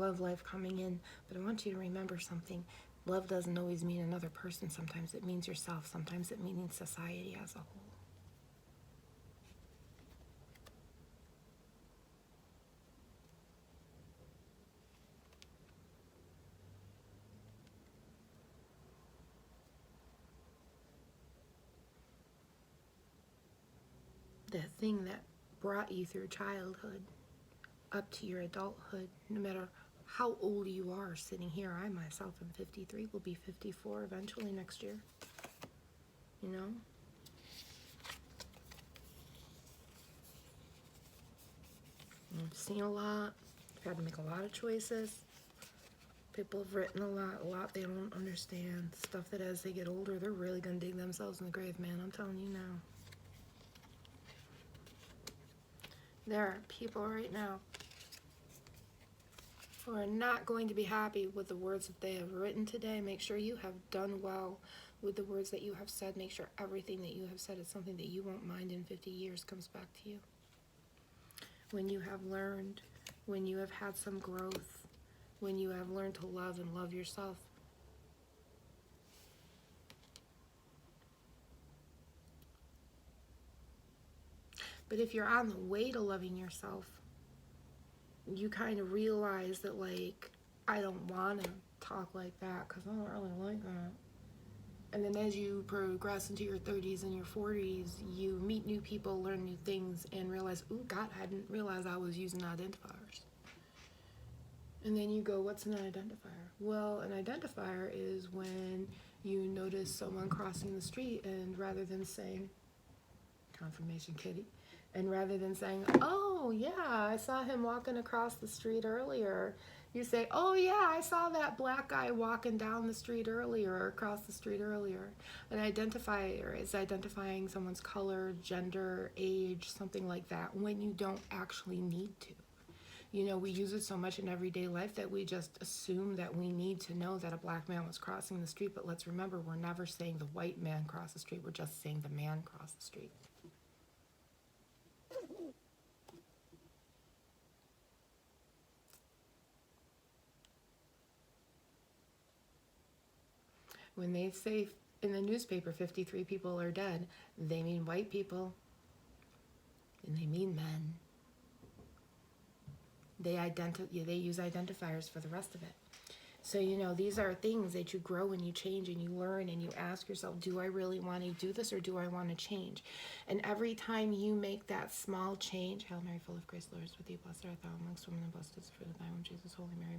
love life coming in, but I want you to remember something. Love doesn't always mean another person. Sometimes it means yourself. Sometimes it means society as a whole. The thing that brought you through childhood up to your adulthood, no matter how old you are sitting here. I myself am 53, will be 54 eventually next year. You know? I've seen a lot. I've had to make a lot of choices. People have written a lot they don't understand. Stuff that as they get older, they're really going to dig themselves in the grave, man. I'm telling you now. There are people right now who are not going to be happy with the words that they have written today. Make sure you have done well with the words that you have said. Make sure everything that you have said is something that you won't mind in 50 years comes back to you. When you have learned, when you have had some growth, when you have learned to love and love yourself. But if you're on the way to loving yourself, you kind of realize that, like, I don't want to talk like that because I don't really like that. And then as you progress into your 30s and your 40s, you meet new people, learn new things, and realize, oh, God, I didn't realize I was using identifiers. And then you go, what's an identifier? Well, an identifier is when you notice someone crossing the street, and rather than saying, confirmation kitty, and rather than saying, oh, yeah, I saw him walking across the street earlier, you say, oh, yeah, I saw that black guy walking down the street earlier or across the street earlier. An identifier is identifying someone's color, gender, age, something like that, when you don't actually need to. You know, we use it so much in everyday life that we just assume that we need to know that a black man was crossing the street. But let's remember, we're never saying the white man crossed the street. We're just saying the man crossed the street. When they say in the newspaper 53 people are dead, they mean white people and they mean men. They use identifiers for the rest of it. So, you know, these are things that you grow and you change and you learn and you ask yourself, do I really want to do this or do I want to change? And every time you make that small change, Hail Mary, full of grace, the Lord is with thee, blessed art thou amongst women and blessed is the fruit of thy womb, Jesus, Holy Mary.